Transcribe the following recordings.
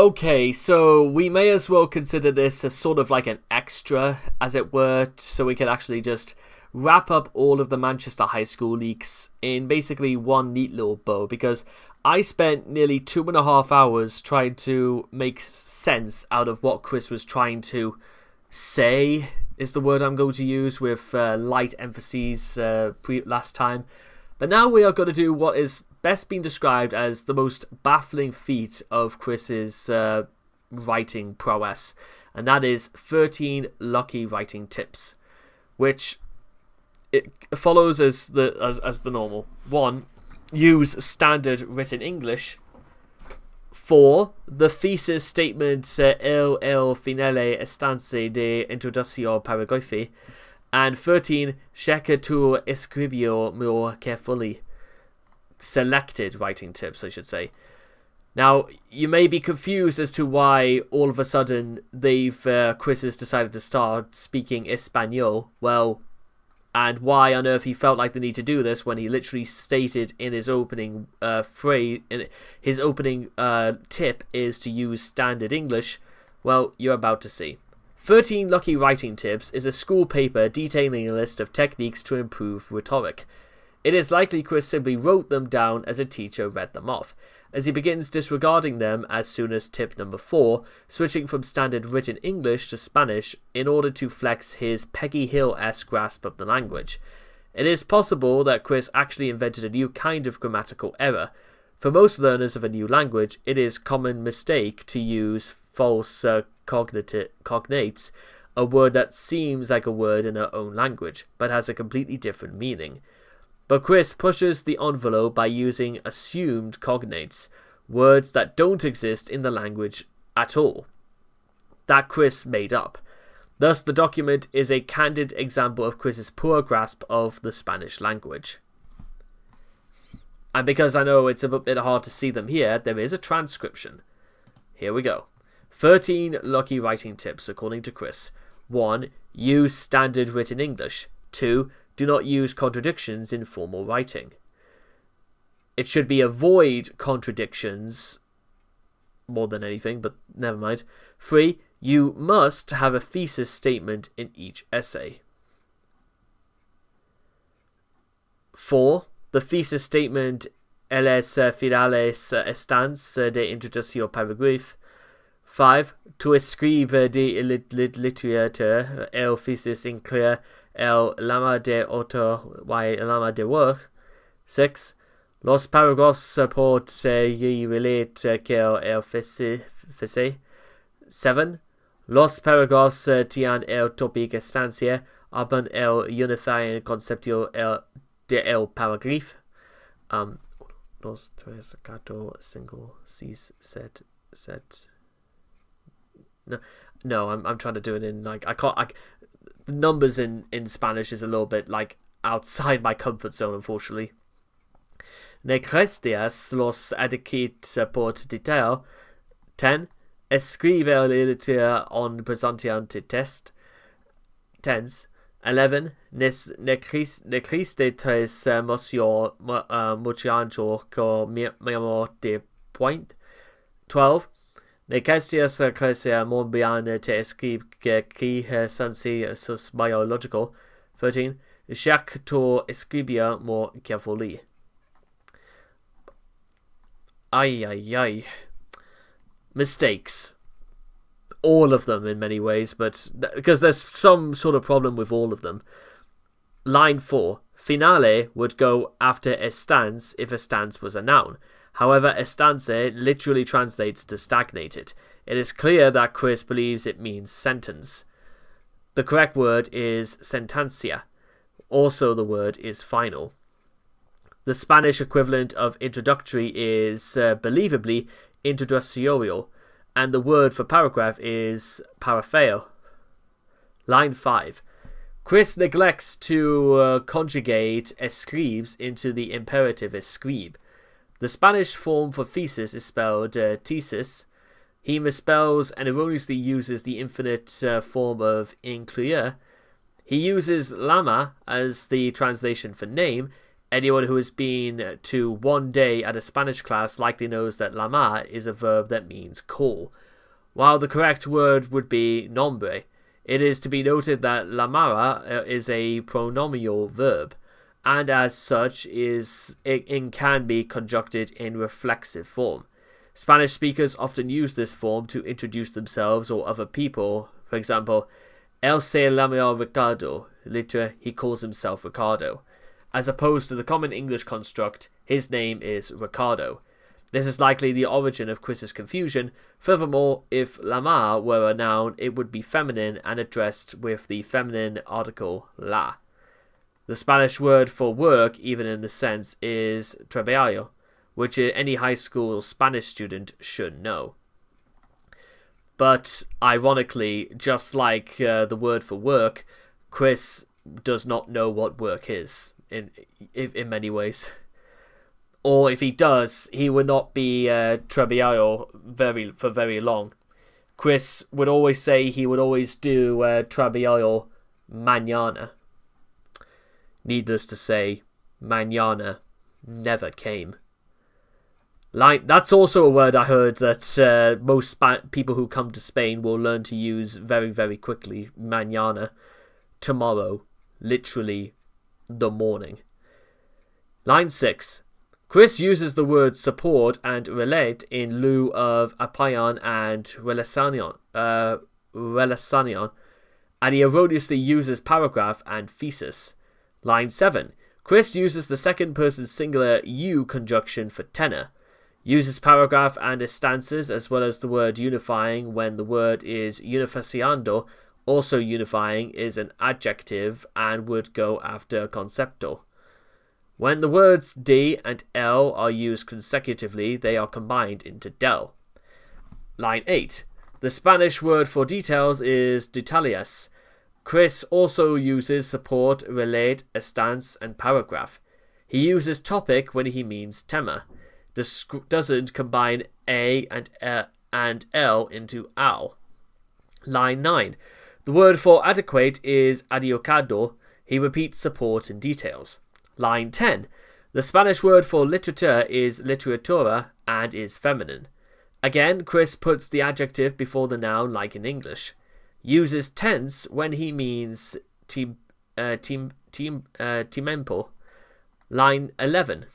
Okay, so we may as well consider this as sort of like an extra, as it were, so we can actually just wrap up all of the Manchester High School leaks in basically one neat little bow, because I spent nearly 2.5 hours trying to make sense out of what Chris was trying to say, is the word I'm going to use, with light emphases last time. But now we are going to do what is best been described as the most baffling feat of Chris's writing prowess, and that is 13 lucky writing tips, which it follows as the normal. 1. Use standard written English. 4. The thesis statement el finale estance de introductio paragrafi. And 13. Checa tu escribio more carefully. Selected writing tips, I should say. Now, you may be confused as to why all of a sudden Chris has decided to start speaking Espanol. Well, and why on earth he felt like the need to do this when he literally stated in his opening tip is to use standard English. Well, you're about to see. 13 Lucky Writing Tips is a school paper detailing a list of techniques to improve rhetoric. It is likely Chris simply wrote them down as a teacher read them off, as he begins disregarding them as soon as tip number 4, switching from standard written English to Spanish in order to flex his Peggy Hill-esque grasp of the language. It is possible that Chris actually invented a new kind of grammatical error. For most learners of a new language, it is a common mistake to use false cognates, a word that seems like a word in our own language, but has a completely different meaning. But Chris pushes the envelope by using assumed cognates, words that don't exist in the language at all, that Chris made up. Thus, the document is a candid example of Chris's poor grasp of the Spanish language. And because I know it's a bit hard to see them here, there is a transcription. Here we go. 13 lucky writing tips according to Chris. 1. Use standard written English. 2. Do not use contradictions in formal writing. It should be avoid contradictions more than anything, but never mind. 3. You must have a thesis statement in each essay. 4. The thesis statement les finales estans de introduccio paragraph. 5. Tu escribe de literature el thesis incluye el lama de autor y lama de work. 6. Los paragraphs por y relate que el fese. 7. Los paragraphs tienen el topic estancia aber el unifying concepto de el paragraph. 1, 2, 3, 4, 5, 6, 7. No, I'm trying to do it in like the numbers in Spanish is a little bit like outside my comfort zone, unfortunately. Necrestias los adequit por detail. 10. Escribe la literatura on presentante test. 10. 11. Necriste tres mocio muchacho co mi de point. 12. Necrestias clase mon bien te escribe qui sensi sus biological. 13. Chaque tu escribir more carefully. Ay. Mistakes. All of them in many ways, but because there's some sort of problem with all of them. Line 4. Finale would go after estance if estance was a noun. However, estance literally translates to stagnated. It is clear that Chris believes it means sentence. The correct word is sentencia. Also, the word is final. The Spanish equivalent of introductory is, believably, introduccio, and the word for paragraph is parafeo. Line 5. Chris neglects to conjugate escribes into the imperative escribe. The Spanish form for thesis is spelled thesis. He misspells and erroneously uses the infinite form of incluir. He uses lama as the translation for name, Anyone who has been to one day at a Spanish class likely knows that llamar is a verb that means call, while the correct word would be nombre. It is to be noted that llamar is a pronominal verb, and as such it can be conjuncted in reflexive form. Spanish speakers often use this form to introduce themselves or other people. For example, él se llama Ricardo, literally he calls himself Ricardo, as opposed to the common English construct, his name is Ricardo. This is likely the origin of Chris's confusion. Furthermore, if llamar were a noun, it would be feminine and addressed with the feminine article la. The Spanish word for work, even in this sense, is trabajo, which any high school Spanish student should know. But, ironically, just like the word for work, Chris does not know what work is, in many ways. Or if he does, he would not be trabajo for very long. Chris would always say he would always do trabajo mañana. Needless to say, mañana never came. That's also a word I heard that most people who come to Spain will learn to use very, very quickly. Mañana. Tomorrow. Literally the morning. Line 6. Chris uses the words support and relate in lieu of apoyan and relación, and he erroneously uses paragraph and thesis. Line 7. Chris uses the second person singular you conjunction for tenor, uses paragraph and stanzas as well as the word unifying when the word is unificando. Also unifying is an adjective and would go after concepto. When the words de and el are used consecutively, they are combined into del. Line 8. The Spanish word for details is detalles. Chris also uses support, relate, estance, and paragraph. He uses topic when he means tema. Doesn't combine a and l into al. Line 9. The word for adequate is adecuado. He repeats support and details. Line 10. The Spanish word for literature is literatura and is feminine. Again, Chris puts the adjective before the noun like in English. Uses tense when he means tiempo. Line 11.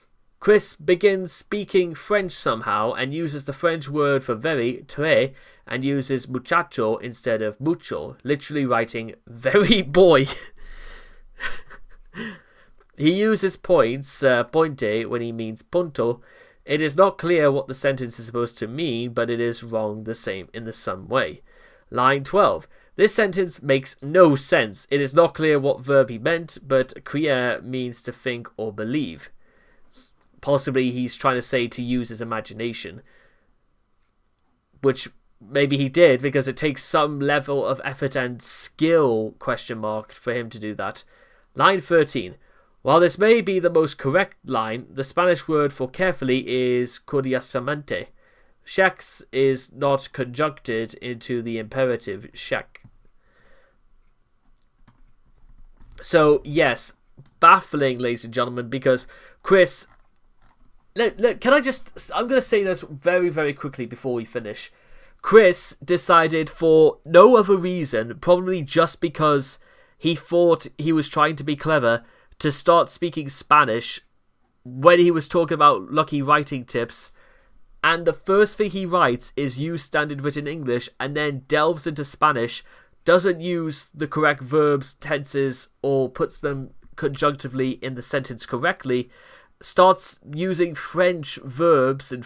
Chris begins speaking French somehow and uses the French word for very, très, and uses muchacho instead of mucho, literally writing very boy. He uses points, pointe, when he means punto. It is not clear what the sentence is supposed to mean, but it is wrong in the same way. Line 12. This sentence makes no sense. It is not clear what verb he meant, but creer means to think or believe. Possibly he's trying to say to use his imagination, which maybe he did because it takes some level of effort and skill, for him to do that. Line 13. While this may be the most correct line, the Spanish word for carefully is curiosamente. Cheques is not conjuncted into the imperative check. So, yes, baffling, ladies and gentlemen, because Chris... Look, I'm going to say this very, very quickly before we finish. Chris decided for no other reason, probably just because he thought he was trying to be clever, to start speaking Spanish when he was talking about lucky writing tips, and the first thing he writes is use standard written English and then delves into Spanish, doesn't use the correct verbs, tenses, or puts them conjunctively in the sentence correctly, starts using French verbs and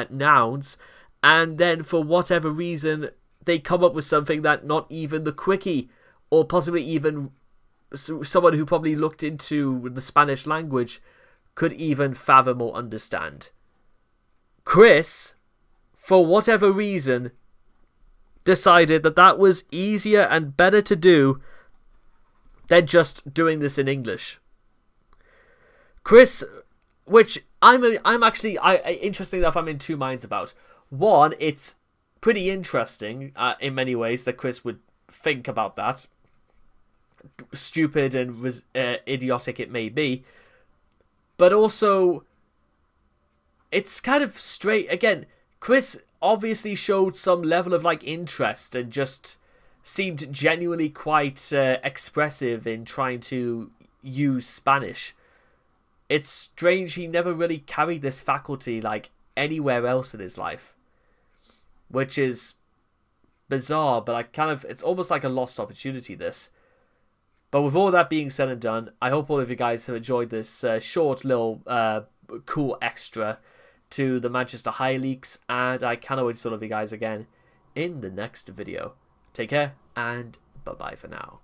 nouns, and then for whatever reason they come up with something that not even the quickie, or possibly even someone who probably looked into the Spanish language, could even fathom or understand. Chris, for whatever reason, decided that was easier and better to do than just doing this in English. Chris, which I'm actually interesting enough, I'm in two minds about. One, it's pretty interesting in many ways that Chris would think about that. Stupid and idiotic it may be. But also, it's kind of straight. Again, Chris obviously showed some level of like interest and just seemed genuinely quite expressive in trying to use Spanish. It's strange he never really carried this faculty like anywhere else in his life, which is bizarre, but it's almost like a lost opportunity, this. But with all that being said and done, I hope all of you guys have enjoyed this short little cool extra to the Manchester High Leaks, and I cannot wait to see all of you guys again in the next video. Take care, and bye-bye for now.